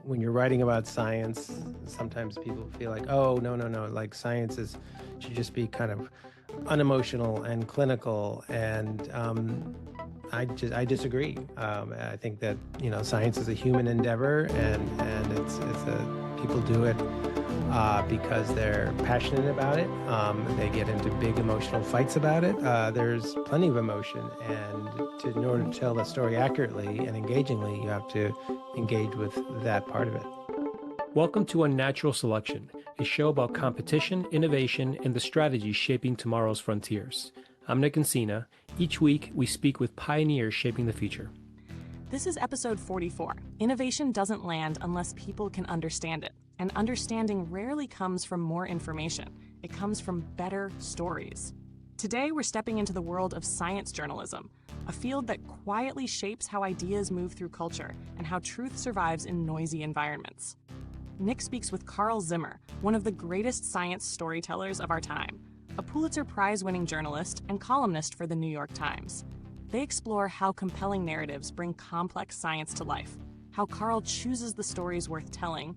when you're writing about science, sometimes people feel like, oh, no, like should just be kind of unemotional and clinical. And I disagree. I think that science is a human endeavor, and people do it because they're passionate about it. They get into big emotional fights about it. There's plenty of emotion, and in order to tell the story accurately and engagingly, you have to engage with that part of it. Welcome to Unnatural Selection, a show about competition, innovation, and the strategies shaping tomorrow's frontiers. I'm Nick Encina. Each week, we speak with pioneers shaping the future. This is episode 44. Innovation doesn't land unless people can understand it. And understanding rarely comes from more information. It comes from better stories. Today, we're stepping into the world of science journalism, a field that quietly shapes how ideas move through culture and how truth survives in noisy environments. Nick speaks with Carl Zimmer, one of the greatest science storytellers of our time, a Pulitzer Prize-winning journalist and columnist for the New York Times. They explore how compelling narratives bring complex science to life, how Carl chooses the stories worth telling,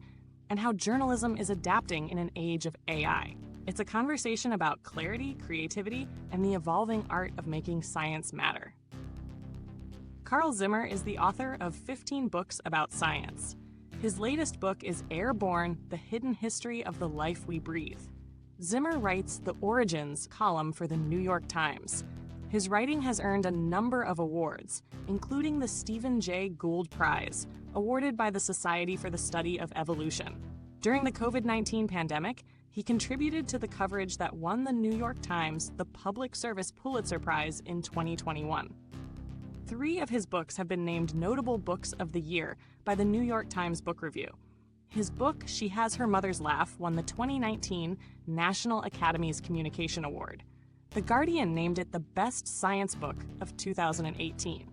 and how journalism is adapting in an age of AI. It's a conversation about clarity, creativity, and the evolving art of making science matter. Carl Zimmer is the author of 15 books about science. His latest book is Air-Borne: The Hidden History of the Life We Breathe. Zimmer writes the Origins column for the New York Times. His writing has earned a number of awards, including the Stephen Jay Gould Prize, awarded by the Society for the Study of Evolution. During the COVID-19 pandemic, he contributed to the coverage that won the New York Times the Public Service Pulitzer Prize in 2021. 3 of his books have been named Notable Books of the Year by the New York Times Book Review. His book, She Has Her Mother's Laugh, won the 2019 National Academies Communication Award. The Guardian named it the best science book of 2018.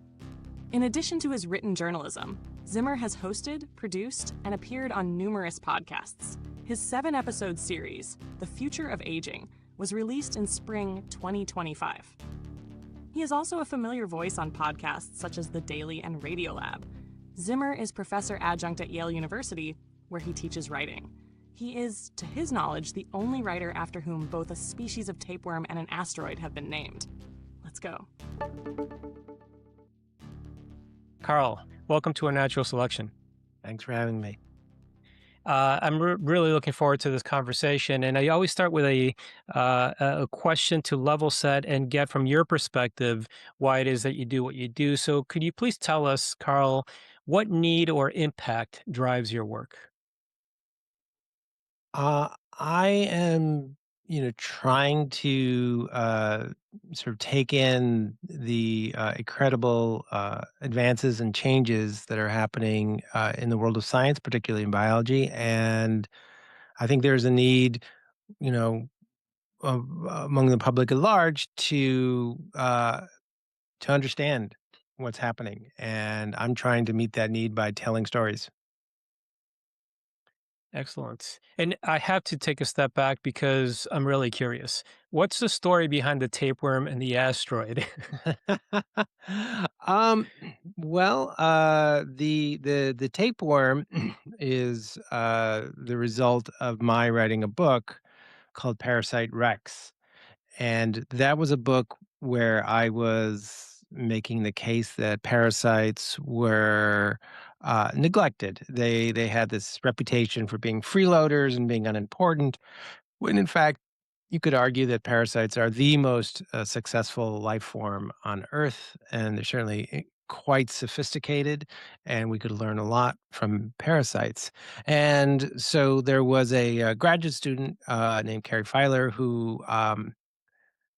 In addition to his written journalism, Zimmer has hosted, produced, and appeared on numerous podcasts. His 7-episode series, The Future of Aging, was released in spring 2025. He is also a familiar voice on podcasts such as The Daily and Radiolab. Zimmer is professor adjunct at Yale University, where he teaches writing. He is, to his knowledge, the only writer after whom both a species of tapeworm and an asteroid have been named. Let's go. Carl, welcome to Unnatural Selection. Thanks for having me. I'm really looking forward to this conversation, and I always start with a question to level set and get from your perspective why it is that you do what you do. So could you please tell us, Carl, what need or impact drives your work? I am, trying to sort of take in the incredible advances and changes that are happening in the world of science, particularly in biology. And I think there's a need, among the public at large to understand what's happening. And I'm trying to meet that need by telling stories. Excellent. And I have to take a step back because I'm really curious. What's the story behind the tapeworm and the asteroid? um, the tapeworm is the result of my writing a book called Parasite Rex, and that was a book where I was making the case that parasites were neglected. They had this reputation for being freeloaders and being unimportant, when in fact you could argue that parasites are the most successful life form on Earth, and they're certainly quite sophisticated, and we could learn a lot from parasites. And so there was a graduate student named Carrie Filer who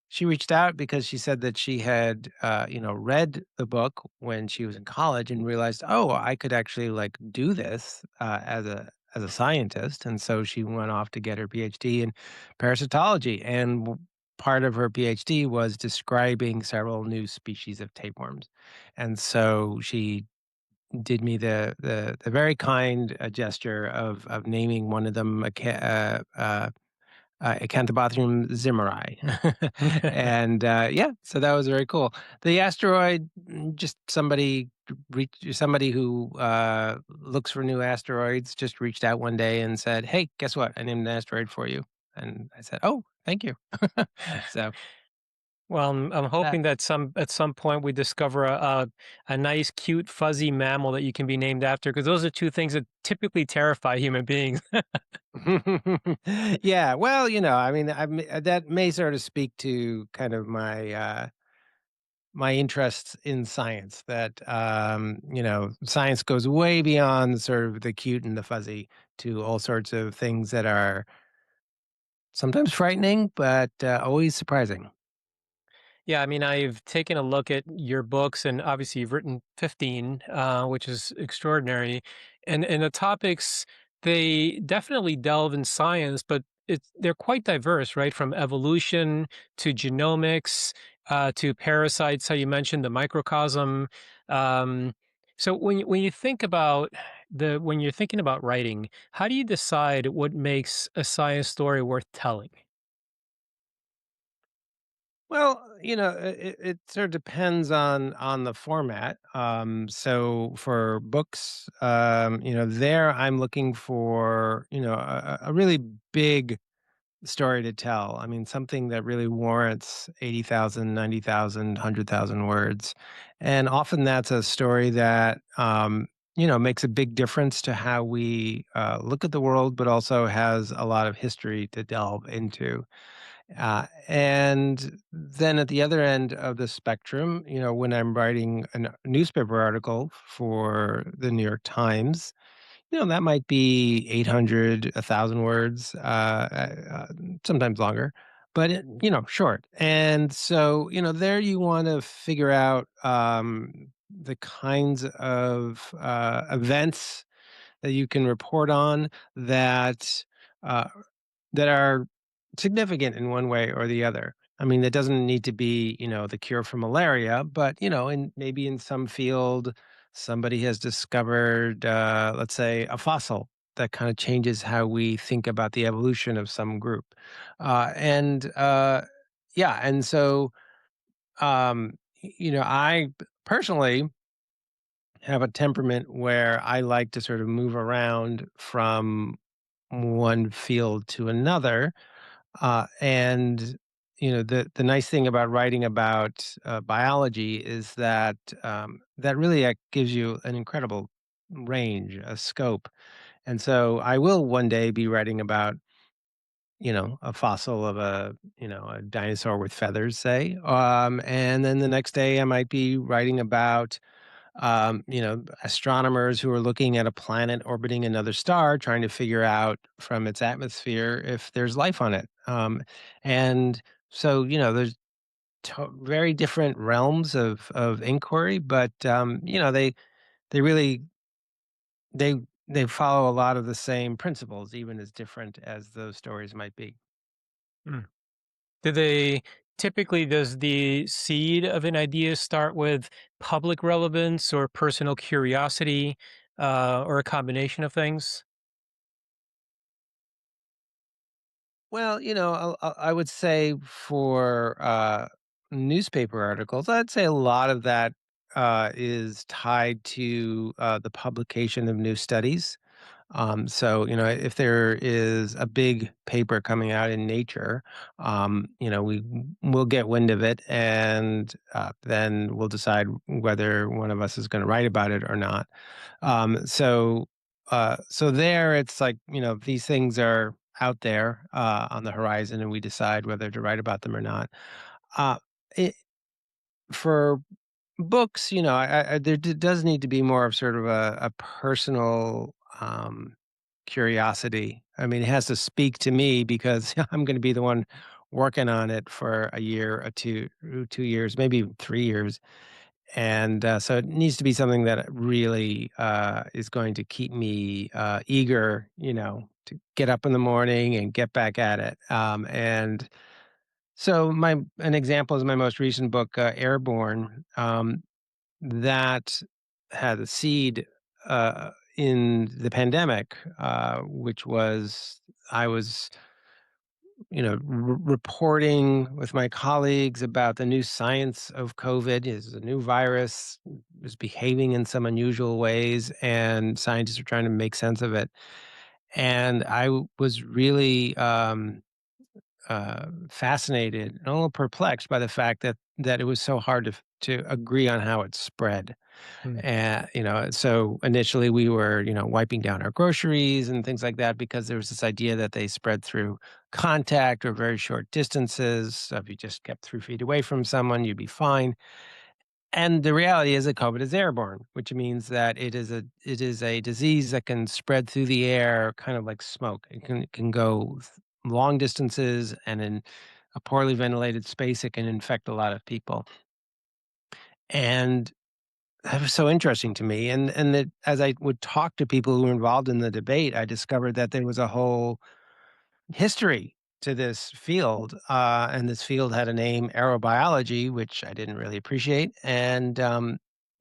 she reached out because she said that she had, read the book when she was in college and realized, oh, I could actually like do this as a scientist, and so she went off to get her PhD in parasitology. And part of her PhD was describing several new species of tapeworms, and so she did me the very kind gesture of naming one of them Acanthobothrium zimmeri. And yeah, so that was very cool. The asteroid, just somebody who looks for new asteroids just reached out one day and said, "Hey, guess what? I named an asteroid for you." And I said, "Oh, thank you." So Well, I'm that hoping that at some point we discover a nice, cute, fuzzy mammal that you can be named after, because those are two things that typically terrify human beings. yeah, well, I mean, that may sort of speak to kind of my interests in science. That science goes way beyond sort of the cute and the fuzzy to all sorts of things that are sometimes frightening, but always surprising. Yeah, I mean, I've taken a look at your books, and obviously you've written 15, which is extraordinary. And the topics, they definitely delve in science, but they're quite diverse, right? From evolution to genomics to parasites, how you mentioned the microcosm. Um, so when you think about when you're thinking about writing, how do you decide what makes a science story worth telling? Well, it sort of depends on the format. So for books, there I'm looking for a really big story to tell. I mean, something that really warrants 80,000, 90,000, 100,000 words, and often that's a story that makes a big difference to how we look at the world, but also has a lot of history to delve into. And then at the other end of the spectrum, when I'm writing a newspaper article for the New York Times, that might be 800, 1,000 words, sometimes longer, but short. And so, there you want to figure out the kinds of events that you can report on that uh, that are significant in one way or the other. I mean, that doesn't need to be, the cure for malaria, but, maybe in some field, somebody has discovered, let's say, a fossil that kind of changes how we think about the evolution of some group. And yeah, and so, I personally have a temperament where I like to sort of move around from one field to another, and the nice thing about writing about biology is that that really gives you an incredible range, a scope. And so I will one day be writing about a fossil of a dinosaur with feathers, say, and then the next day I might be writing about astronomers who are looking at a planet orbiting another star, trying to figure out from its atmosphere if there's life on it. And so, there's very different realms of inquiry, but they really they they follow a lot of the same principles, even as different as those stories might be. Mm. Do they typically does the seed of an idea start with public relevance or personal curiosity, or a combination of things? Well, I would say for newspaper articles, I'd say a lot of that is tied to the publication of new studies. So, if there is a big paper coming out in Nature, we'll get wind of it, and then we'll decide whether one of us is going to write about it or not. So there, it's like these things are out there on the horizon, and we decide whether to write about them or not. Uh, it, for books, there does need to be more of sort of a personal curiosity. I mean, it has to speak to me because I'm going to be the one working on it for a year or 2 years, maybe 3 years. And so it needs to be something that really is going to keep me eager, to get up in the morning and get back at it. And so an example is my most recent book, Air-Borne. That had a seed in the pandemic, which was I was reporting with my colleagues about the new science of COVID. Is a new virus, is behaving in some unusual ways, and scientists are trying to make sense of it. And was really fascinated and a little perplexed by the fact that it was so hard to agree on how it spread. Mm. And, so initially we were, wiping down our groceries and things like that because there was this idea that they spread through contact or very short distances. So if you just kept 3 feet away from someone, you'd be fine. And the reality is that COVID is airborne, which means that it is a disease that can spread through the air, kind of like smoke. It can go long distances, and in a poorly ventilated space, it can infect a lot of people. And that was so interesting to me, and that as I would talk to people who were involved in the debate, I discovered that there was a whole history to this field, and this field had a name, aerobiology, which I didn't really appreciate, and,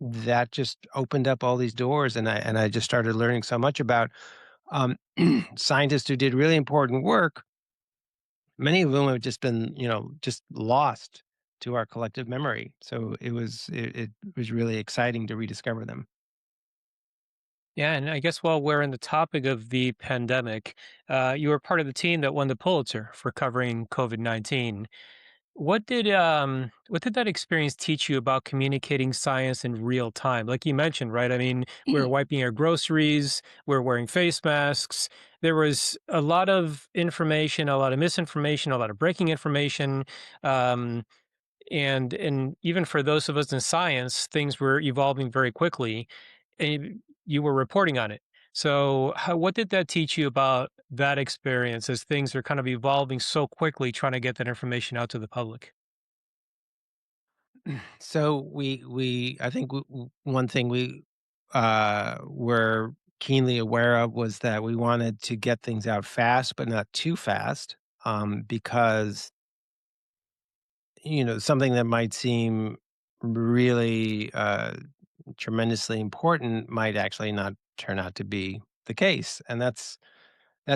that just opened up all these doors, and I just started learning so much about, um, scientists who did really important work, many of whom have just been, just lost to our collective memory, so it was really exciting to rediscover them. Yeah, and I guess while we're in the topic of the pandemic, you were part of the team that won the Pulitzer for covering COVID-19. What did that experience teach you about communicating science in real time? Like you mentioned, right? I mean, we were wiping our groceries, we are wearing face masks. There was a lot of information, a lot of misinformation, a lot of breaking information. Um, and even for those of us in science, things were evolving very quickly, and you were reporting on it. So, what did that teach you about that experience as things are kind of evolving so quickly, trying to get that information out to the public? So we I think one thing we were keenly aware of was that we wanted to get things out fast, but not too fast, because something that might seem really tremendously important might actually not turn out to be the case, and that's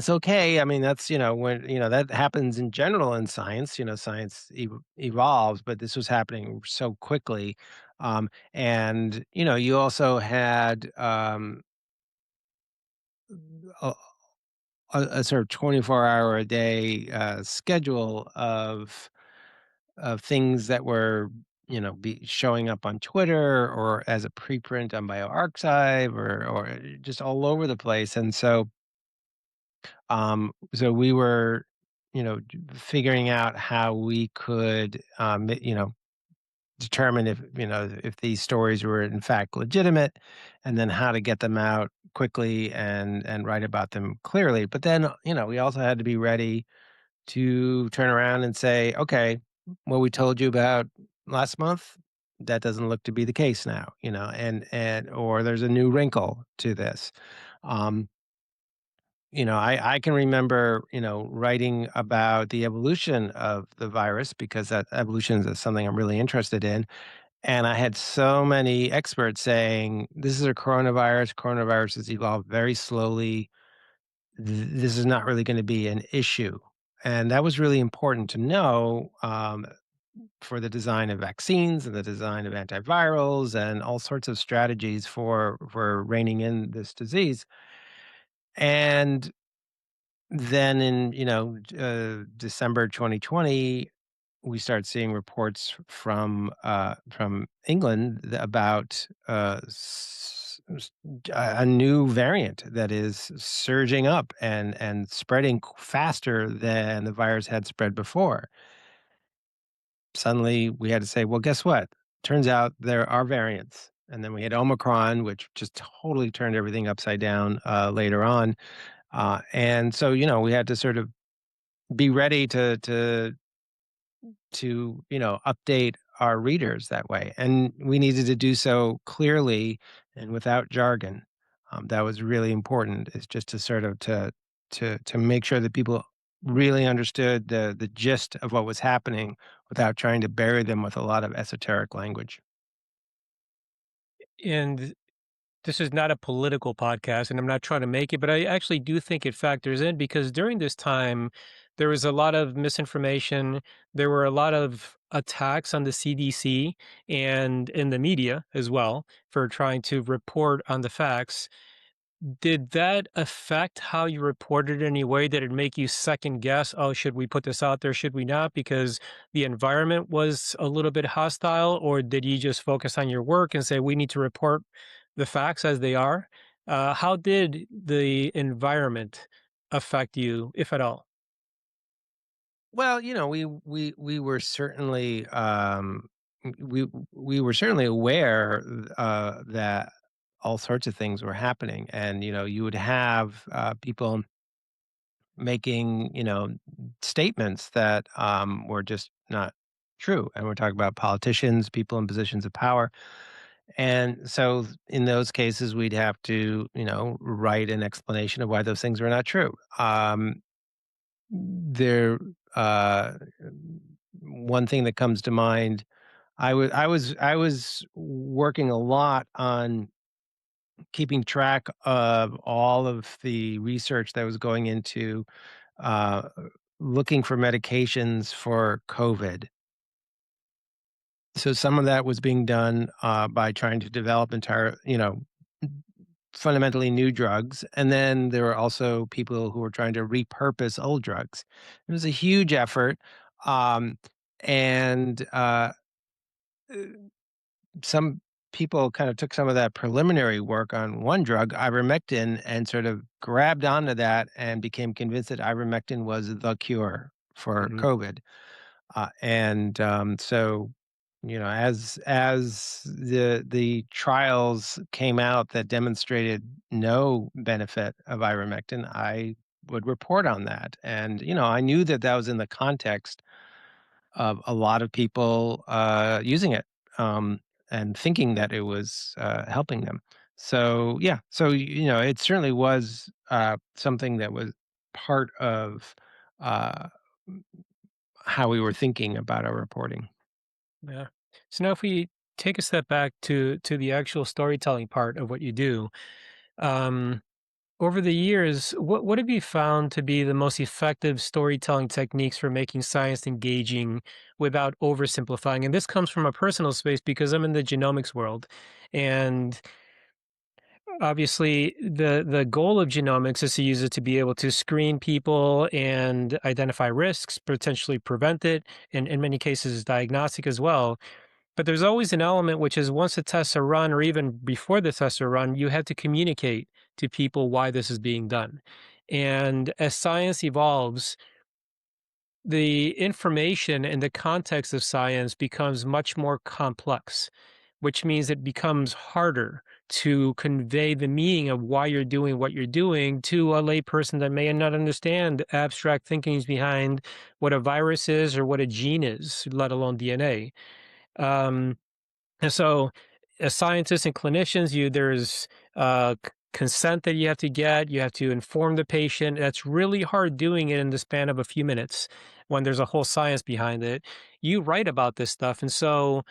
okay. I mean, that's, when, that happens in general in science. Science evolves, but this was happening so quickly. And, you also had a, a sort of 24-hour a day schedule of things that were, be showing up on Twitter or as a preprint on bioarchive or just all over the place. And so we were, figuring out how we could, determine if these stories were in fact legitimate, and then how to get them out quickly and write about them clearly. But then, we also had to be ready to turn around and say, okay, what we told you about last month, that doesn't look to be the case now, and or there's a new wrinkle to this. Um, I can remember, writing about the evolution of the virus because that evolution is something I'm really interested in. And I had so many experts saying, this is a coronavirus. Coronavirus has evolved very slowly. This is not really going to be an issue. And that was really important to know, for the design of vaccines and the design of antivirals and all sorts of strategies for reining in this disease. And then in, December 2020, we started seeing reports from England about a new variant that is surging up and spreading faster than the virus had spread before. Suddenly, we had to say, well, guess what? Turns out there are variants. And then we had Omicron, which just totally turned everything upside down later on. And so, we had to sort of be ready to update our readers that way, and we needed to do so clearly and without jargon. That was really important, is just to sort of to make sure that people really understood the gist of what was happening without trying to bury them with a lot of esoteric language. And this is not a political podcast, and I'm not trying to make it, but I actually do think it factors in because during this time, there was a lot of misinformation. There were a lot of attacks on the CDC and in the media as well for trying to report on the facts. Did that affect how you reported in any way? Did it make you second guess, "Oh, should we put this out there? Should we not?" Because the environment was a little bit hostile, or did you just focus on your work and say, "We need to report the facts as they are"? How did the environment affect you, if at all? Well, we were certainly, we were certainly aware, that all sorts of things were happening, and, you would have, people making, statements that, were just not true, and we're talking about politicians, people in positions of power, and so in those cases, we'd have to, write an explanation of why those things were not true. There, one thing that comes to mind, I was working a lot on keeping track of all of the research that was going into, uh, looking for medications for COVID. So some of that was being done, by trying to develop fundamentally new drugs, and then there were also people who were trying to repurpose old drugs. It was a huge effort, um, and, uh, some people kind of took some of that preliminary work on one drug, ivermectin, and sort of grabbed onto that and became convinced that ivermectin was the cure for Mhm. COVID. So, as the trials came out that demonstrated no benefit of ivermectin, I would report on that, and I knew that that was in the context of a lot of people using it, and thinking that it was helping them. So yeah, so it certainly was something that was part of uh, how we were thinking about our reporting. Yeah. So now if we take a step back to the actual storytelling part of what you do, um, over the years, what have you found to be the most effective storytelling techniques for making science engaging without oversimplifying? And this comes from a personal space because I'm in the genomics world, and obviously the goal of genomics is to use it to be able to screen people and identify risks, potentially prevent it, and in many cases diagnostic as well. But there's always an element which is once the tests are run, or even before the tests are run, you have to communicate to people why this is being done. And as science evolves, the information and the context of science becomes much more complex, which means it becomes harder to convey the meaning of why you're doing what you're doing to a layperson that may not understand abstract thinkings behind what a virus is or what a gene is, let alone DNA. Um, and so, as scientists and clinicians, there's consent that you have to get. You have to inform the patient. That's really hard doing it in the span of a few minutes when there's a whole science behind it. You write about this stuff, and so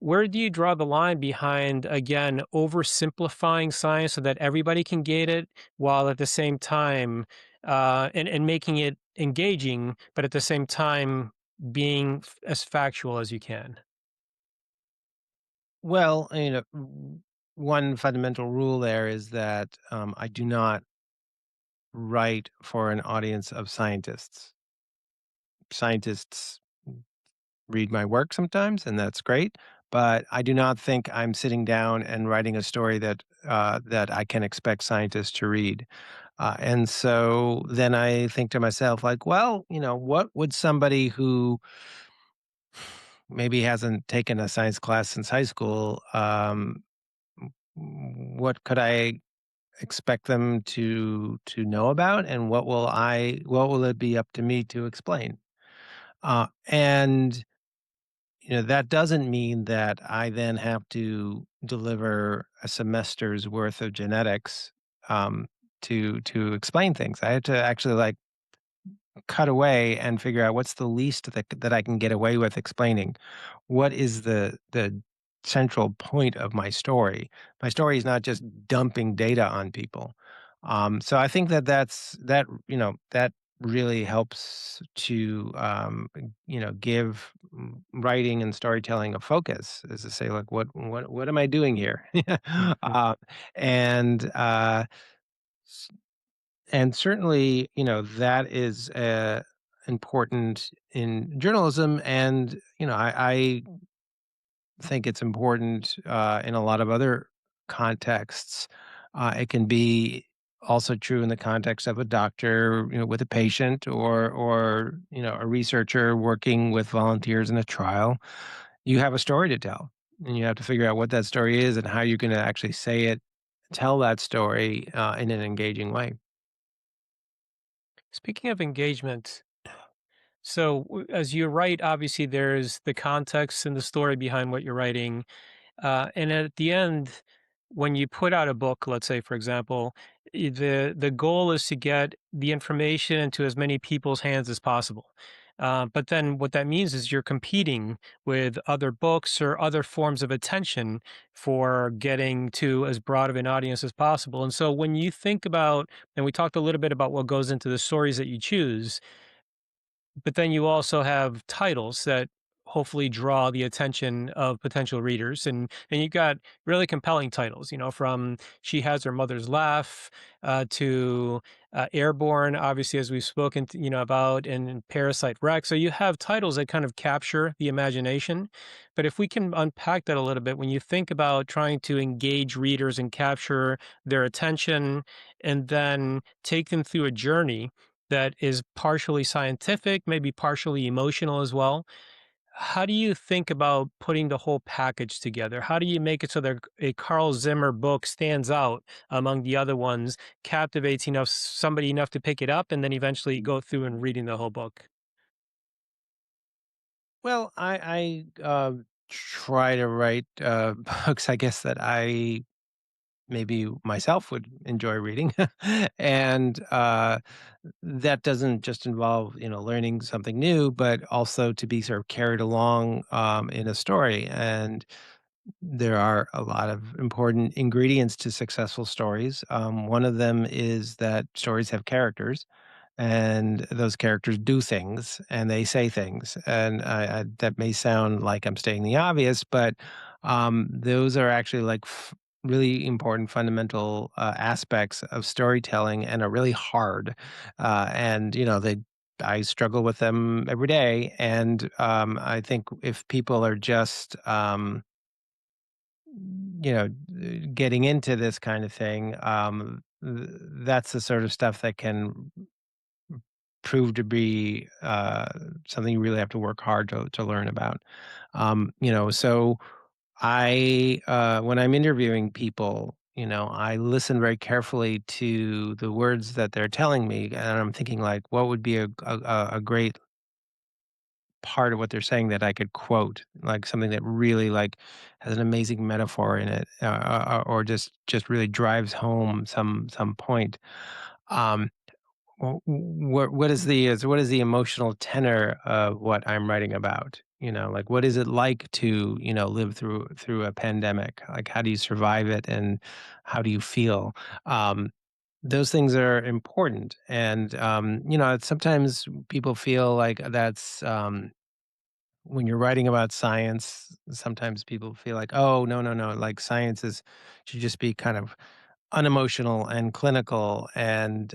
where do you draw the line behind again oversimplifying science so that everybody can get it, while at the same time and making it engaging, but at the same time being as factual as you can? Well, one fundamental rule there is that I do not write for an audience of scientists. Scientists read my work sometimes, and that's great. But I do not think I'm sitting down and writing a story that I can expect scientists to read. And so then I think to myself, like, well, what would somebody who maybe hasn't taken a science class since high school, what could I expect them to know about, and what will it be up to me to explain? And that doesn't mean that I then have to deliver a semester's worth of genetics, um, to explain things. I have to actually like cut away and figure out what's the least that I can get away with explaining. What is the central point of my story. My story is not just dumping data on people. So I think that really helps to give writing and storytelling a focus, is to say like what am I doing here? Mhm. uh, and s- and certainly that is important in journalism, and I think it's important in a lot of other contexts. It can be also true in the context of a doctor, with a patient, or a researcher working with volunteers in a trial. You have a story to tell, and you have to figure out what that story is and how you're going to actually say it, tell that story in an engaging way. Speaking of engagement, so as you write, obviously there's the context and the story behind what you're writing. And at the end, when you put out a book, let's say, for example, the goal is to get the information into as many people's hands as possible. But then what that means is you're competing with other books or other forms of attention for getting to as broad of an audience as possible. And so when you think about, and we talked a little bit about what goes into the stories that you choose, but then you also have titles that hopefully draw the attention of potential readers, and you've got really compelling titles, from She Has Her Mother's Laugh, to Airborne, obviously, as we've spoken about, and Parasite Rex. So you have titles that kind of capture the imagination. But if we can unpack that a little bit, when you think about trying to engage readers and capture their attention and then take them through a journey that is partially scientific, maybe partially emotional as well. How do you think about putting the whole package together? How do you make it so that a Carl Zimmer book stands out among the other ones, captivates somebody enough to pick it up, and then eventually go through and reading the whole book? Well, I try to write books, I guess, that I maybe myself would enjoy reading. And that doesn't just involve learning something new, but also to be sort of carried along in a story. And there are a lot of important ingredients to successful stories. One of them is that stories have characters, and those characters do things and they say things. And that may sound like I'm stating the obvious, but those are actually like really important fundamental aspects of storytelling, and are really hard. And they I struggle with them every day. And I think if people are just getting into this kind of thing, that's the sort of stuff that can prove to be something you really have to work hard to learn about. So when I'm interviewing people, I listen very carefully to the words that they're telling me, and I'm thinking like, what would be a great part of what they're saying that I could quote, like something that really like has an amazing metaphor in it, or just really drives home some point. Um, what is the emotional tenor of what I'm writing about? Like what is it like to live through a pandemic? Like how do you survive it, and how do you feel? Um, those things are important, and sometimes people feel like that's when you're writing about science. Sometimes people feel like, oh, no, no, no, like science is should just be kind of unemotional and clinical. And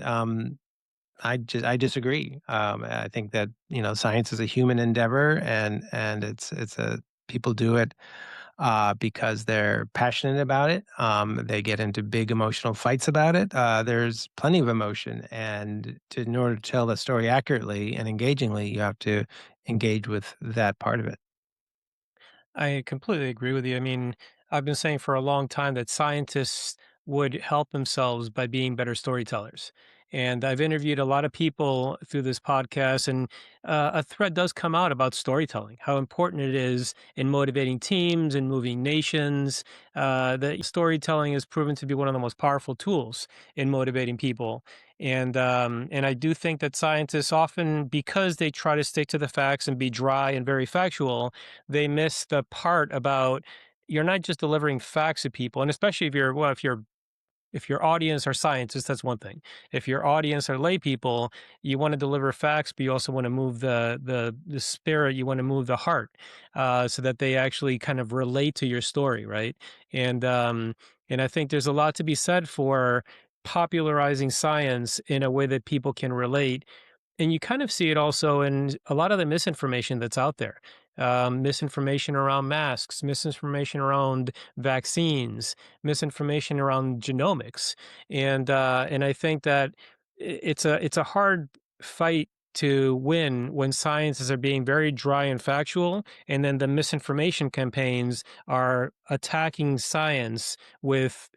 I disagree. I think that science is a human endeavor, and it's a people do it because they're passionate about it. They get into big emotional fights about it. There's plenty of emotion, and in order to tell the story accurately and engagingly, you have to engage with that part of it. I completely agree with you. I mean, I've been saying for a long time that scientists would help themselves by being better storytellers. And I've interviewed a lot of people through this podcast, and a thread does come out about storytelling, how important it is in motivating teams and moving nations. That storytelling has proven to be one of the most powerful tools in motivating people. And I do think that scientists often, because they try to stick to the facts and be dry and very factual, they miss the part about you're not just delivering facts to people, and especially if you're well, if your audience are scientists, that's one thing. If your audience are lay people, you want to deliver facts, but you also want to move the spirit. You want to move the heart, so that they actually kind of relate to your story, right? And um, and I think there's a lot to be said for popularizing science in a way that people can relate, and you kind of see it also in a lot of the misinformation that's out there. Misinformation around masks, misinformation around vaccines, misinformation around genomics, and I think that it's a hard fight to win when sciences are being very dry and factual, and then the misinformation campaigns are attacking science with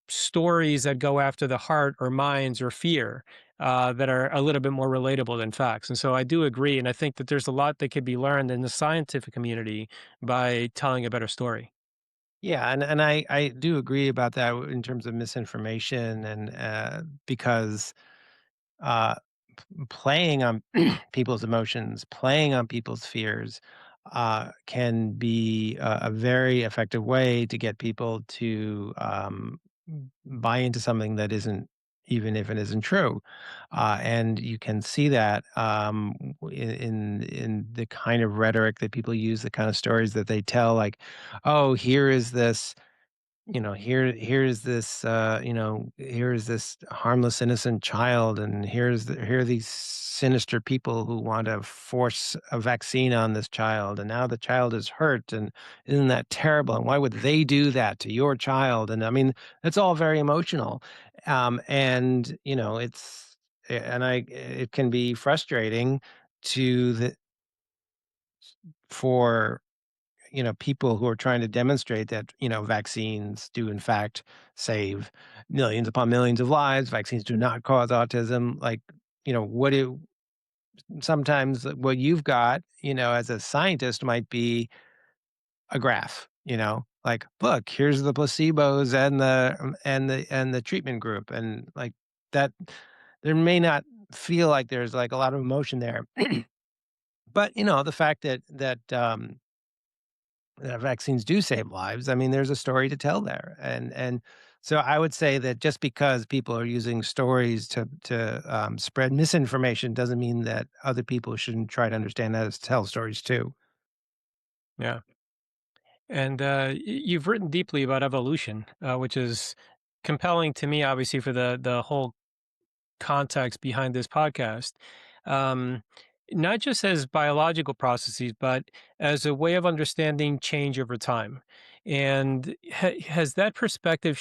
stories that go after the heart or minds or fear, that are a little bit more relatable than facts. And so I do agree, and I think that there's a lot that could be learned in the scientific community by telling a better story. Yeah, and I do agree about that in terms of misinformation and, because, uh, playing on people's emotions, playing on people's fears, can be a very effective way to get people to buy into something that isn't, even if it isn't true. And you can see that in the kind of rhetoric that people use, the kind of stories that they tell, like, "Oh, here is this." Here's this, here's this harmless innocent child, and here are these sinister people who want to force a vaccine on this child, and now the child is hurt, and isn't that terrible? And why would they do that to your child? And I mean, it's all very emotional, and it can be frustrating to the for people who are trying to demonstrate that, vaccines do in fact save millions upon millions of lives. Vaccines do not cause autism. Like, what do sometimes what you've got, as a scientist might be a graph, like, look, here's the placebos and the treatment group. And like that, there may not feel like there's like a lot of emotion there. But the fact that vaccines do save lives, I mean, there's a story to tell there, and so I would say that just because people are using stories to spread misinformation doesn't mean that other people shouldn't try to understand how to tell stories too. Yeah. And you've written deeply about evolution, which is compelling to me, obviously, for the whole context behind this podcast. Um, Not just as biological processes, but as a way of understanding change over time. And has that perspective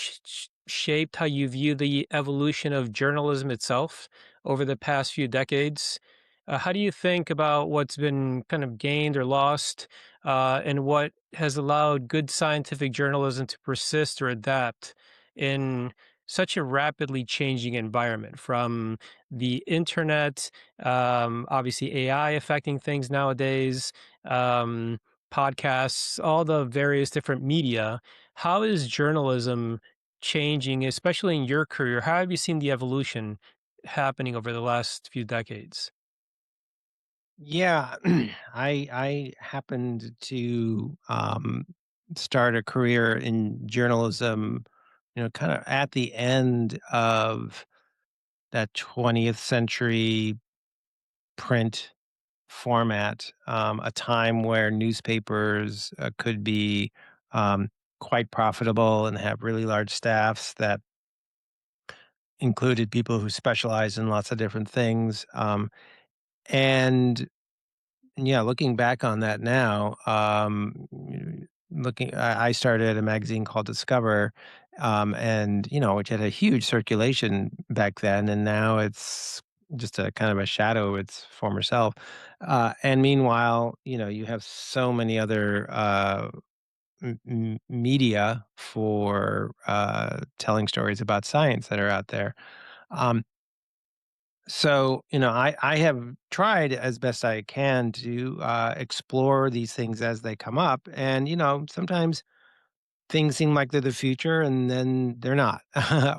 shaped how you view the evolution of journalism itself over the past few decades? How do you think about what's been kind of gained or lost, and what has allowed good scientific journalism to persist or adapt in such a rapidly changing environment, from the internet, obviously AI affecting things nowadays, um, podcasts, all the various different media? How is journalism changing, especially in your career? How have you seen the evolution happening over the last few decades? Yeah, I happened to start a career in journalism, kind of at the end of that 20th century print format, a time where newspapers could be um, quite profitable and have really large staffs that included people who specialized in lots of different things. And yeah, looking back on that now, I started a magazine called Discover, and which had a huge circulation back then, and now it's just a kind of a shadow of its former self. And meanwhile, you have so many other media for telling stories about science that are out there. Um, so, I have tried as best I can to explore these things as they come up. And, sometimes things seem like they're the future and then they're not.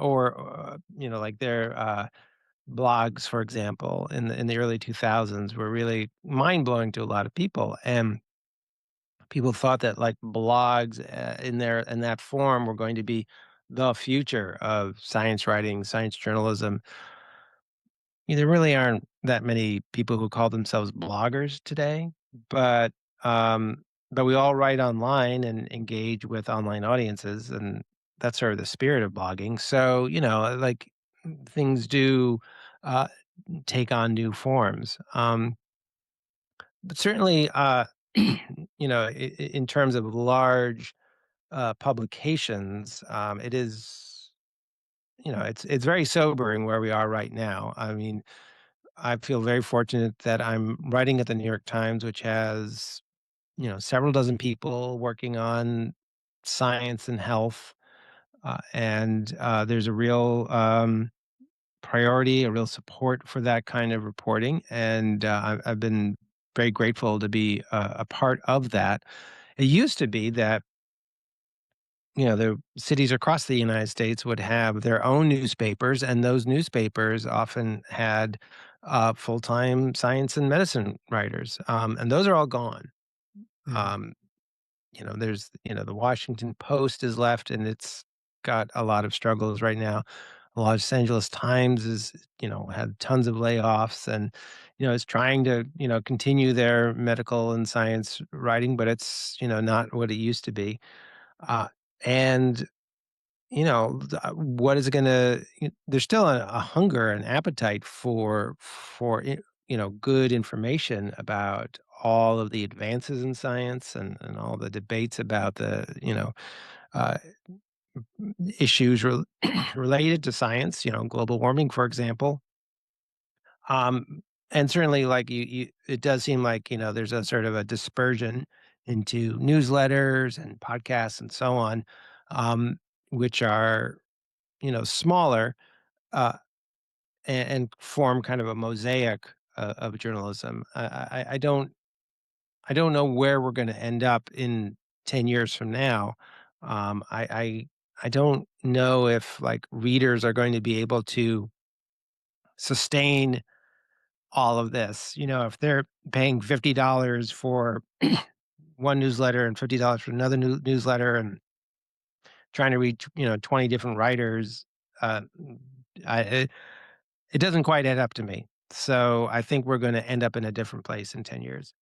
Or, like their blogs, for example, in the early 2000s were really mind blowing to a lot of people. And People thought that like blogs in that form were going to be the future of science writing, science journalism. There really aren't that many people who call themselves bloggers today, but um, but we all write online and engage with online audiences, and that's sort of the spirit of blogging. So like things do uh, take on new forms. But certainly, in terms of large publications, it is, it's very sobering where we are right now. I mean, I feel very fortunate that I'm writing at the New York Times, which has, several dozen people working on science and health. And there's a real priority, a real support for that kind of reporting. And I've been very grateful to be a part of that. It used to be that the cities across the United States would have their own newspapers, and those newspapers often had full-time science and medicine writers, and those are all gone. Mm. Um, there's the Washington Post is left, and it's got a lot of struggles right now. The Los Angeles Times is had tons of layoffs, and is trying to continue their medical and science writing, but it's not what it used to be. And what is it gonna there's still a hunger and appetite for good information about all of the advances in science and all the debates about the, uh, issues related to science, global warming, for example. And certainly, like, it does seem like, there's a sort of a dispersion into newsletters and podcasts and so on, which are smaller, uh, and form kind of a mosaic of journalism. I don't know where we're going to end up in 10 years from now. Um, I, I I don't know if like readers are going to be able to sustain all of this. If they're paying $50 for one newsletter and $50 for another newsletter and trying to reach 20 different writers. Uh, I, It doesn't quite add up to me. So I think we're gonna end up in a different place in 10 years.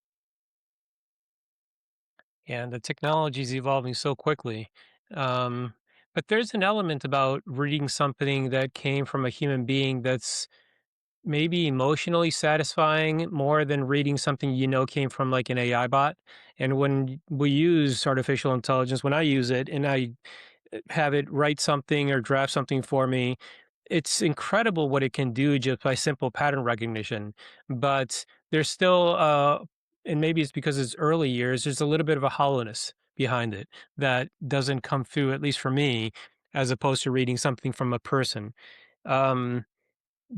And the technology is evolving so quickly. Um, but there's an element about reading something that came from a human being that's maybe emotionally satisfying more than reading something came from like an AI bot. And when we use artificial intelligence, when I use it and I have it write something or draft something for me, it's incredible what it can do just by simple pattern recognition. But there's still, and maybe it's because it's early years, there's a little bit of a hollowness behind it that doesn't come through, at least for me, as opposed to reading something from a person. Um,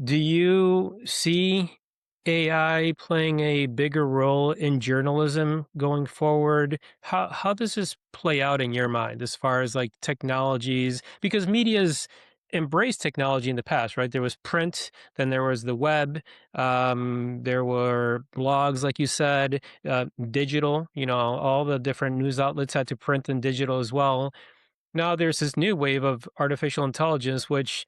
do you see AI playing a bigger role in journalism going forward? How does this play out in your mind as far as like technologies? Because media's embraced technology in the past, right? There was print, then there was the web, there were blogs, like you said, digital. All the different news outlets had to print and digital as well. Now there's this new wave of artificial intelligence, which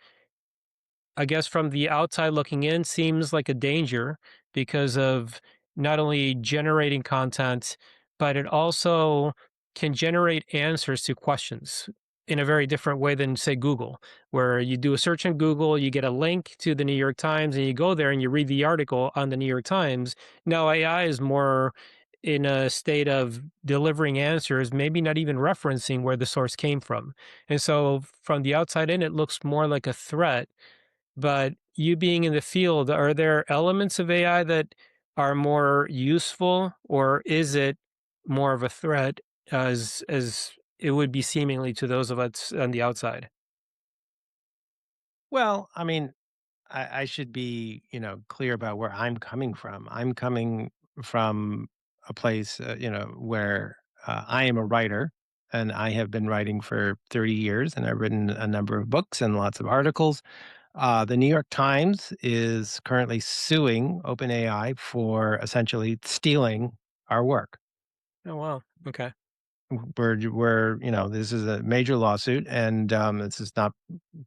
I guess from the outside looking in seems like a danger because of not only generating content, but it also can generate answers to questions in a very different way than, say, Google, where you do a search in Google, you get a link to the New York Times, and you go there and you read the article on the New York Times. Now, AI is more in a state of delivering answers, maybe not even referencing where the source came from. And so from the outside in, it looks more like a threat, but you being in the field, are there elements of AI that are more useful, or is it more of a threat as it would be seemingly to those of us on the outside? Well, I mean, I should be, clear about where I'm coming from. I'm coming from a place, where I am a writer, and I have been writing for 30 years, and I've written a number of books and lots of articles. The New York Times is currently suing OpenAI for essentially stealing our work. Oh, wow. Okay. Where this is a major lawsuit, and this is not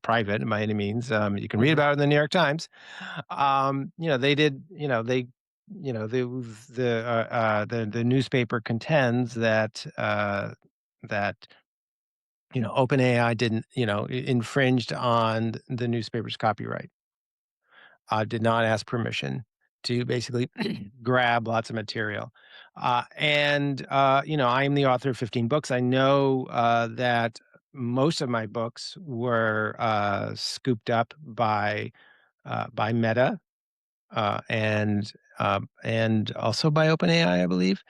private by any means. You can read Mhm. about it in the New York Times. They did. The newspaper contends that OpenAI didn't infringed on the newspaper's copyright. Did not ask permission to basically grab lots of material. I am the author of 15 books. I know that most of my books were scooped up by Meta and also by OpenAI, I believe,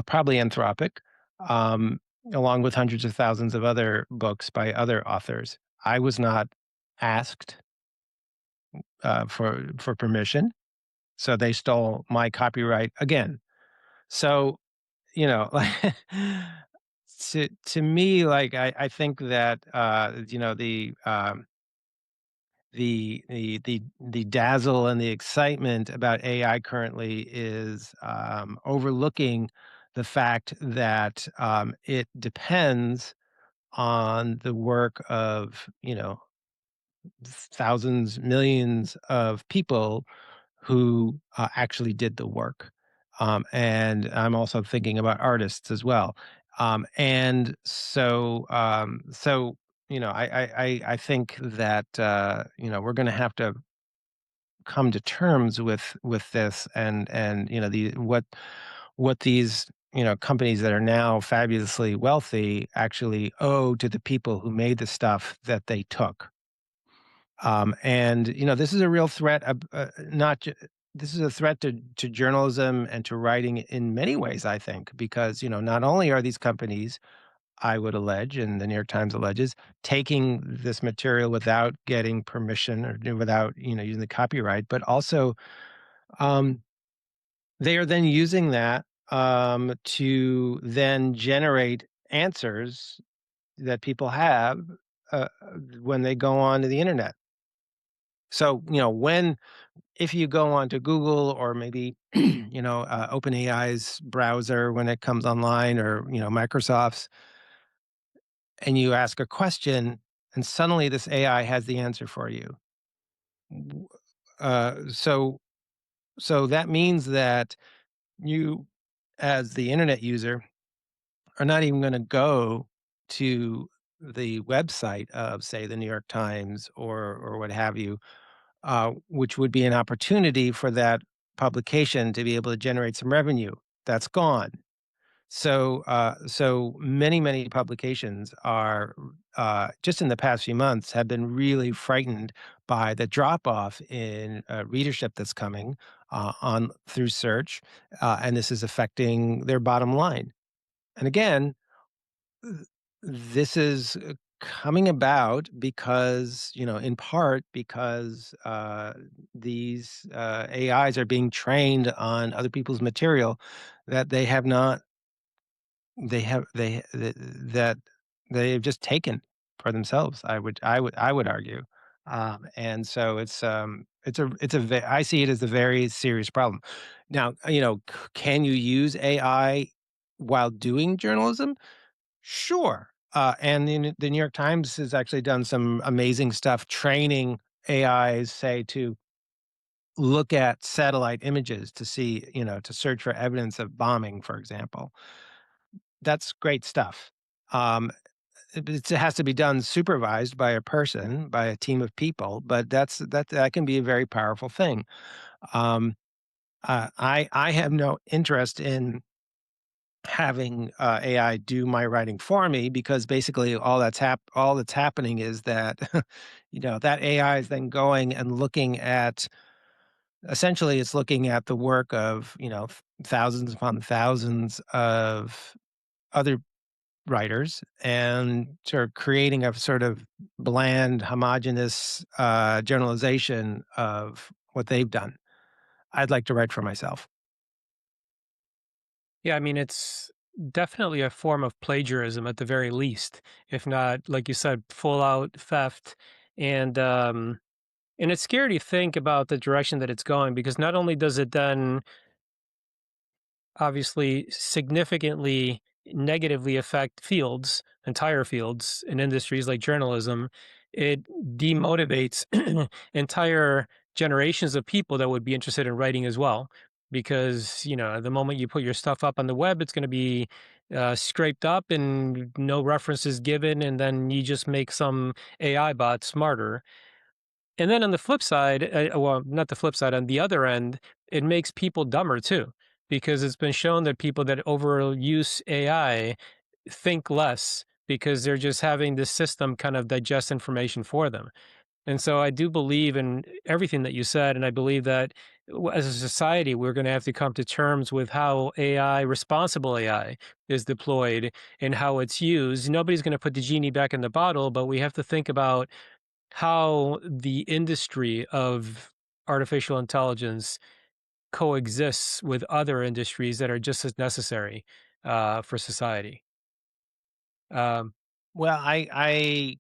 probably Anthropic, um, along with hundreds of thousands of other books by other authors. I was not asked for permission, so they stole my copyright again. So, like to me, like I think that the dazzle and the excitement about AI currently is overlooking the fact that it depends on the work of thousands, millions of people who actually did the work. And I'm also thinking about artists as well. I think that we're going to have to come to terms with this, and the what these companies that are now fabulously wealthy actually owe to the people who made the stuff that they took. This is a real threat. Not ju- This is a threat to journalism and to writing in many ways. I think because not only are these companies, I would allege, and the New York Times alleges, taking this material without getting permission or without using the copyright, but also um, they are then using that to then generate answers that people have uh, when they go on to the internet. So, if you go on to Google or maybe, OpenAI's browser when it comes online or, Microsoft's, and you ask a question, and suddenly this AI has the answer for you. W- Uh, so, so that means that you, as the internet user, are not even going to go to the website of, say, the New York Times or what have you, which would be an opportunity for that publication to be able to generate some revenue. That's gone. So many publications are just in the past few months have been really frightened by the drop off in readership that's coming on through search, and this is affecting their bottom line. And again, th- this is coming about because, in part because these AIs are being trained on other people's material that they have not, they have, they, th- that they've just taken for themselves. I would argue. And so I see it as a very serious problem. Now, can you use AI while doing journalism? Sure. And the New York Times has actually done some amazing stuff training AIs, say, to look at satellite images to see, to search for evidence of bombing, for example. That's great stuff. Um, it has to be done supervised by a person, by a team of people, but that can be a very powerful thing. Um, I have no interest in having AI do my writing for me because basically all that's happening is that that AI is then going and looking at essentially it's looking at the work of thousands upon thousands of other writers and sort of creating a sort of bland homogeneous generalization of what they've done. I'd like to write for myself. Yeah, I mean, it's definitely a form of plagiarism at the very least, if not, like you said, full out theft. And and it's scary to think about the direction that it's going because not only does it then obviously significantly negatively affect fields, entire fields in industries like journalism, it demotivates entire generations of people that would be interested in writing as well. Because, the moment you put your stuff up on the web, it's going to be scraped up and no references given. And then you just make some AI bot smarter. And then on the flip side, well, not the flip side, on the other end, it makes people dumber too, because it's been shown that people that overuse AI think less because they're just having this system kind of digest information for them. And so I do believe in everything that you said. And I believe that as a society, we're going to have to come to terms with how AI, responsible AI, is deployed and how it's used. Nobody's going to put the genie back in the bottle, but we have to think about how the industry of artificial intelligence coexists with other industries that are just as necessary for society. Um, Well, I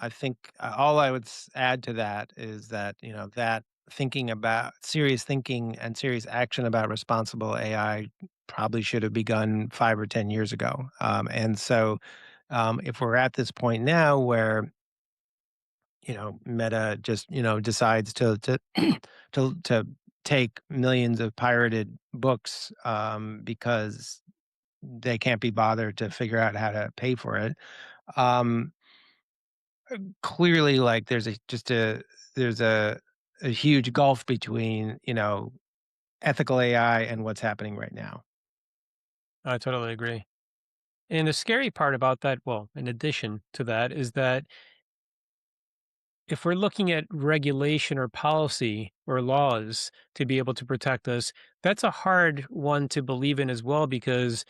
think all I would add to that is that that thinking about serious thinking and serious action about responsible AI probably should have begun 5 or 10 years ago. And so, if we're at this point now where Meta just decides to to take millions of pirated books because they can't be bothered to figure out how to pay for it. Um, Clearly, like there's a huge gulf between ethical AI and what's happening right now. I totally agree. And the scary part about that, well, in addition to that, is that if we're looking at regulation or policy or laws to be able to protect us, that's a hard one to believe in as well, because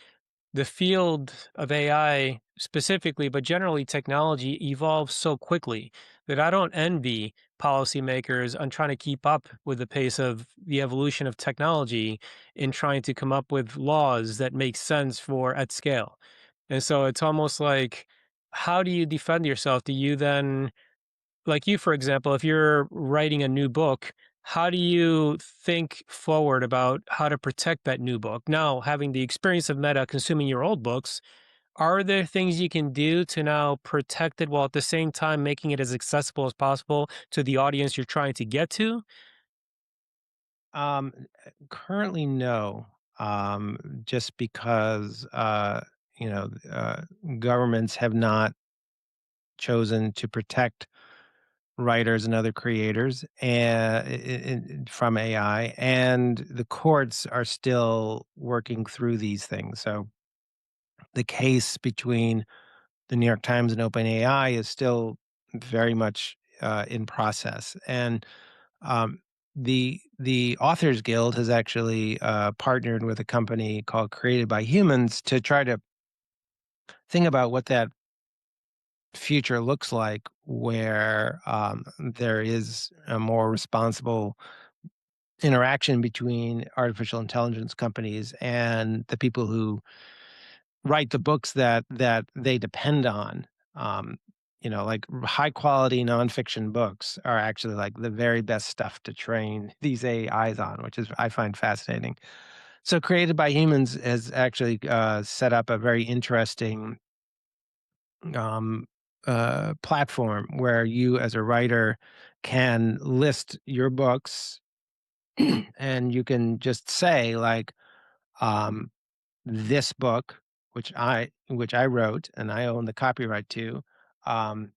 the field of AI specifically, but generally technology, evolves so quickly that I don't envy policymakers on trying to keep up with the pace of the evolution of technology in trying to come up with laws that make sense for at scale. And so it's almost like, how do you defend yourself? Do you then, like you, for example, if you're writing a new book, how do you think forward about how to protect that new book? Now, having the experience of Meta consuming your old books, are there things you can do to now protect it while at the same time making it as accessible as possible to the audience you're trying to get to? Um, Currently, no. Just because you know uh, governments have not chosen to protect writers and other creators from AI, and the courts are still working through these things. So the case between the New York Times and OpenAI is still very much in process, and um, the Authors Guild has actually partnered with a company called Created by Humans to try to think about what that future looks like, where there is a more responsible interaction between artificial intelligence companies and the people who write the books that they depend on. Um, like high quality nonfiction books are actually like the very best stuff to train these AIs on, which is I find fascinating. So, Created by Humans has actually set up a very interesting um, platform where you, as a writer, can list your books and you can just say like, um, this book, which I wrote and I own the copyright to, um,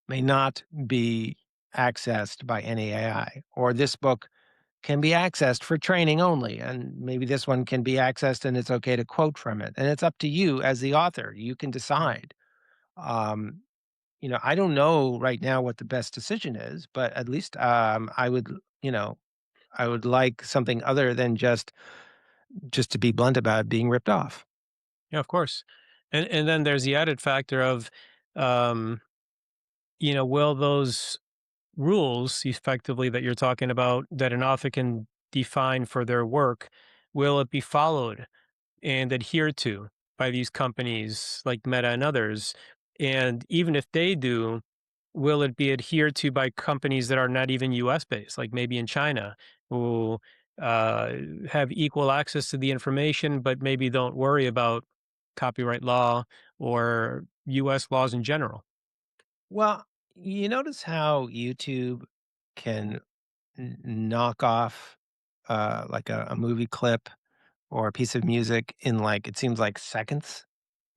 may not be accessed by any AI, or this book can be accessed for training only, and maybe this one can be accessed and it's okay to quote from it. And it's up to you as the author. You can decide. Um, I don't know right now what the best decision is, but at least I would like something other than just to be blunt about it, being ripped off. Yeah, of course. And then there's the added factor of, um, will those rules effectively that you're talking about that an author can define for their work, will it be followed and adhered to by these companies like Meta and others? And even if they do, will it be adhered to by companies that are not even US based, like maybe in China, who uh, have equal access to the information, but maybe don't worry about copyright law or U.S. laws in general. Well, you notice how YouTube can knock off like a movie clip or a piece of music in like it seems like seconds.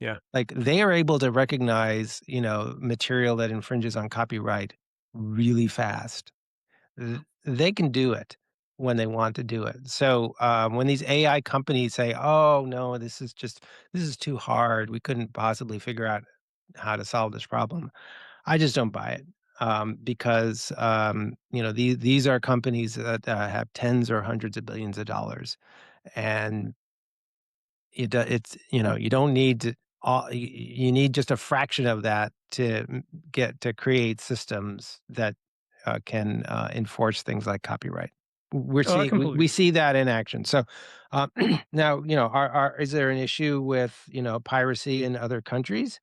Yeah. Like they are able to recognize, material that infringes on copyright really fast. They can do it when they want to do it. So when these AI companies say, "Oh no, this is too hard. We couldn't possibly figure out how to solve this problem," I just don't buy it. Because these are companies that have tens or hundreds of billions of dollars, and you don't need to you need just a fraction of that to get to create systems that can enforce things like copyright. Oh, I completely We agree. see that in action. So uh, now, is there an issue with piracy in other countries?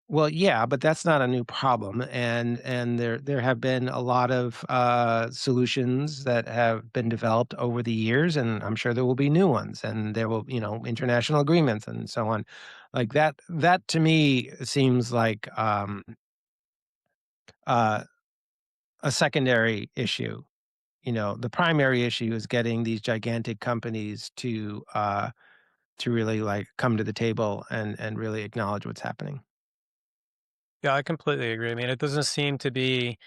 Well, yeah, but that's not a new problem, and there have been a lot of solutions that have been developed over the years, and I'm sure there will be new ones, and there will, international agreements and so on, like that. That to me seems like uh, a secondary issue. The primary issue is getting these gigantic companies to really like come to the table and really acknowledge what's happening. Yeah, I completely agree. I mean, it doesn't seem to be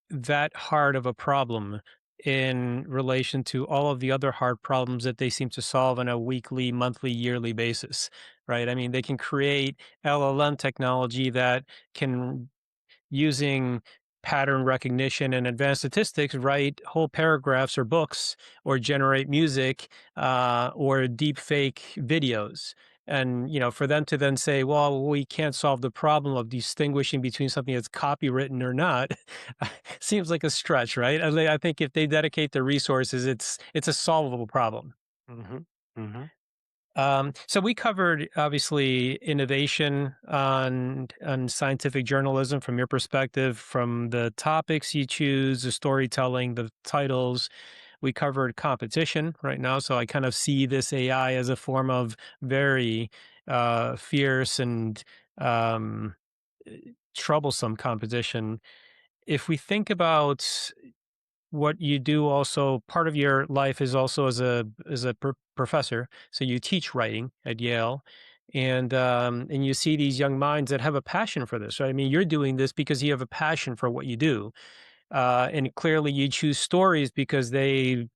that hard of a problem in relation to all of the other hard problems that they seem to solve on a weekly, monthly, yearly basis, right? I mean, they can create LLM technology that can, using pattern recognition and advanced statistics, write whole paragraphs or books or generate music or deep fake videos. And for them to then say, "Well, we can't solve the problem of distinguishing between something that's copywritten or not," seems like a stretch, right? I think if they dedicate the resources, it's a solvable problem. Hmm. Hmm. So we covered obviously innovation on scientific journalism from your perspective, from the topics you choose, the storytelling, the titles. We covered competition right now, so I kind of see this AI as a form of very fierce and um, eh, troublesome competition. If we think about what you do, also part of your life is also as a professor, so you teach writing at Yale, and you see these young minds that have a passion for this, right? I mean, you're doing this because you have a passion for what you do, and clearly you choose stories because they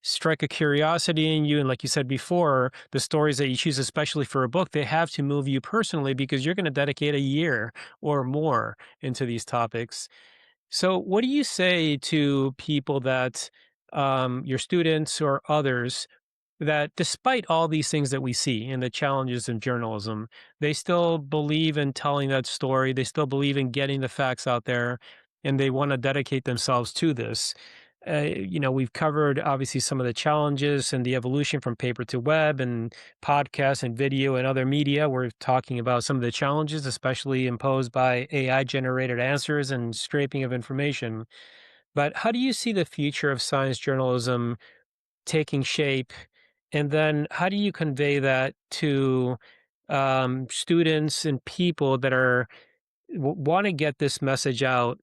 strike a curiosity in you, and like you said before, the stories that you choose, especially for a book, they have to move you personally because you're going to dedicate a year or more into these topics. So, what do you say to people that, your students or others, that despite all these things that we see and the challenges in journalism, they still believe in telling that story, they still believe in getting the facts out there, and they want to dedicate themselves to this? We've covered obviously some of the challenges and the evolution from paper to web and podcasts and video and other media. We're talking about some of the challenges, especially imposed by AI generated answers and scraping of information. But how do you see the future of science journalism taking shape? And then how do you convey that to students and people that are want to get this message out,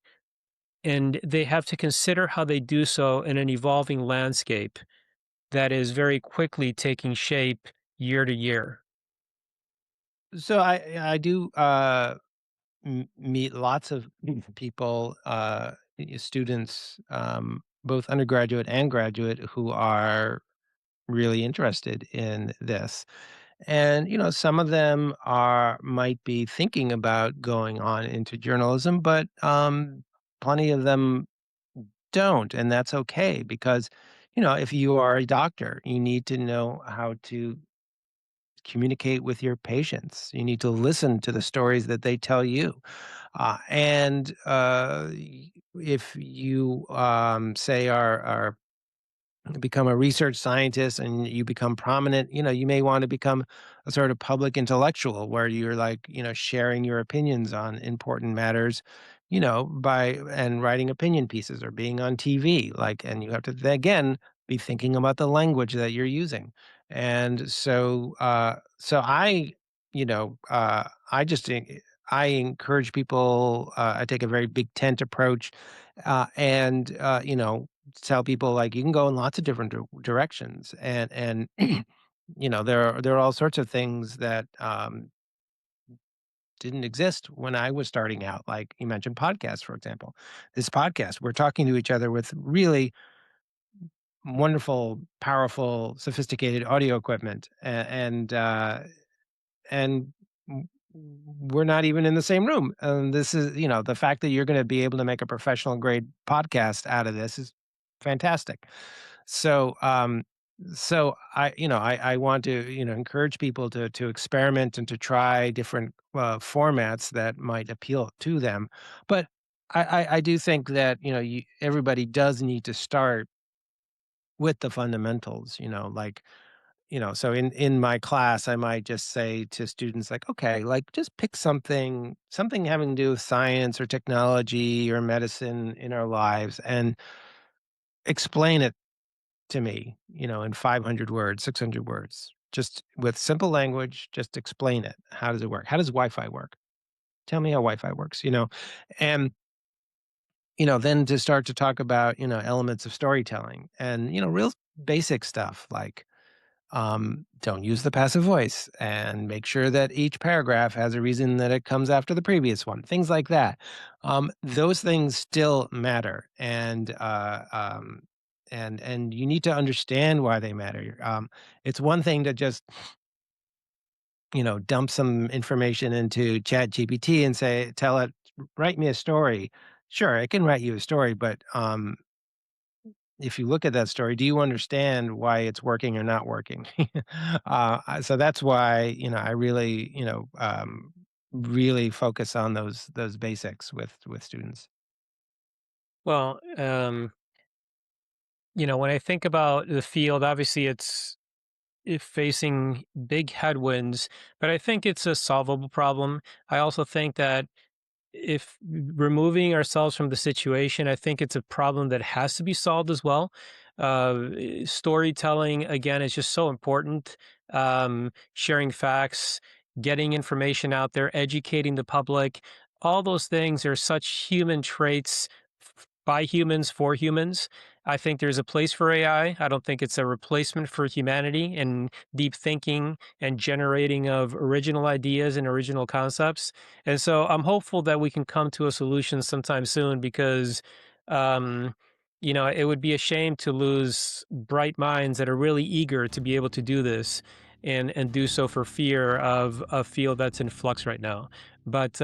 and they have to consider how they do so in an evolving landscape that is very quickly taking shape year to year? So I do meet lots of people, students, both undergraduate and graduate, who are really interested in this. And some of them are might be thinking about going on into journalism, but plenty of them don't, and that's okay because if you are a doctor, you need to know how to communicate with your patients. You need to listen to the stories that they tell you. And if you, say, are become a research scientist and you become prominent, you may want to become a sort of public intellectual where you're like, sharing your opinions on important matters, by and writing opinion pieces or being on TV, like, and you have to again be thinking about the language that you're using. And I just I encourage people. I take a very big tent approach, and tell people like you can go in lots of different directions, and there are all sorts of things that didn't exist when I was starting out. Like you mentioned podcasts, for example. This podcast, we're talking to each other with really wonderful, powerful, sophisticated audio equipment, and we're not even in the same room. And this is, the fact that you're going to be able to make a professional grade podcast out of this is fantastic. So, I want to, encourage people to experiment and to try different formats that might appeal to them. But I do think that, everybody does need to start with the fundamentals, like, so in my class, I might just say to students like, okay, like just pick something having to do with science or technology or medicine in our lives and explain it to me, in 500 words, 600 words, just with simple language, just explain it. How does it work? How does Wi-Fi work? Tell me how Wi-Fi works, and, then to start to talk about, elements of storytelling and, real basic stuff like, don't use the passive voice and make sure that each paragraph has a reason that it comes after the previous one. Things like that. Those things still matter, and you need to understand why they matter. It's one thing to just dump some information into Chat GPT and say, tell it, write me a story. Sure, it can write you a story, but if you look at that story, do you understand why it's working or not working? So that's why, I really, really focus on those basics with students. Well, when I think about the field, obviously it's facing big headwinds, but I think it's a solvable problem. I also think that if removing ourselves from the situation, I think it's a problem that has to be solved as well. Storytelling, again, is just so important. Sharing facts, getting information out there, educating the public, all those things are such human traits by humans for humans. I think there's a place for AI. I don't think it's a replacement for humanity and deep thinking and generating of original ideas and original concepts. And so I'm hopeful that we can come to a solution sometime soon because, um, it would be a shame to lose bright minds that are really eager to be able to do this and do so for fear of a field that's in flux right now. But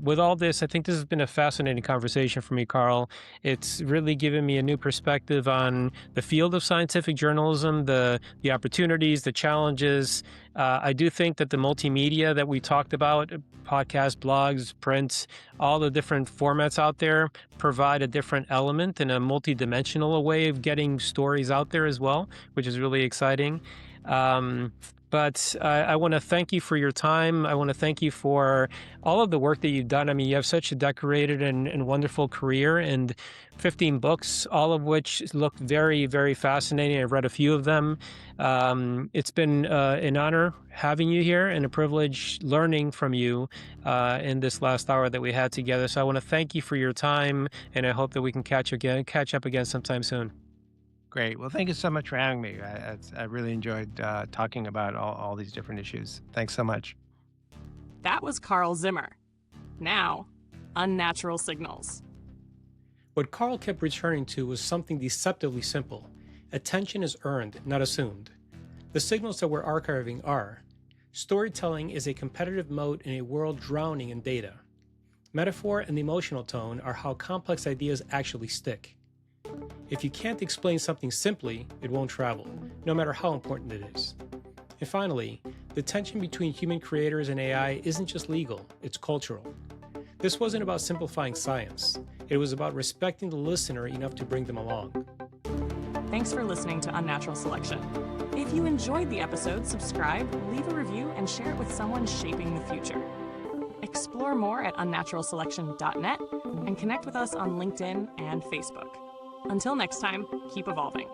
with all this, I think this has been a fascinating conversation for me, Carl. It's really given me a new perspective on the field of scientific journalism, the opportunities, the challenges. I do think that the multimedia that we talked about, podcasts, blogs, prints, all the different formats out there provide a different element and a multidimensional way of getting stories out there as well, which is really exciting. Um, but I want to thank you for your time. I want to thank you for all of the work that you've done. I mean, you have such a decorated and wonderful career and 15 books, all of which look very, very fascinating. I've read a few of them. It's been an honor having you here and a privilege learning from you in this last hour that we had together. So I want to thank you for your time, and I hope that we can catch up again sometime soon. Great. Well, thank you so much for having me. I really enjoyed talking about all these different issues. Thanks so much. That was Carl Zimmer. Now, unnatural signals. What Carl kept returning to was something deceptively simple. Attention is earned, not assumed. The signals that we're archiving are: storytelling is a competitive mode in a world drowning in data. Metaphor and the emotional tone are how complex ideas actually stick. If you can't explain something simply, it won't travel, no matter how important it is. And finally, the tension between human creators and AI isn't just legal, it's cultural. This wasn't about simplifying science. It was about respecting the listener enough to bring them along. Thanks for listening to Unnatural Selection. If you enjoyed the episode, subscribe, leave a review, and share it with someone shaping the future. Explore more at unnaturalselection.net and connect with us on LinkedIn and Facebook. Until next time, keep evolving.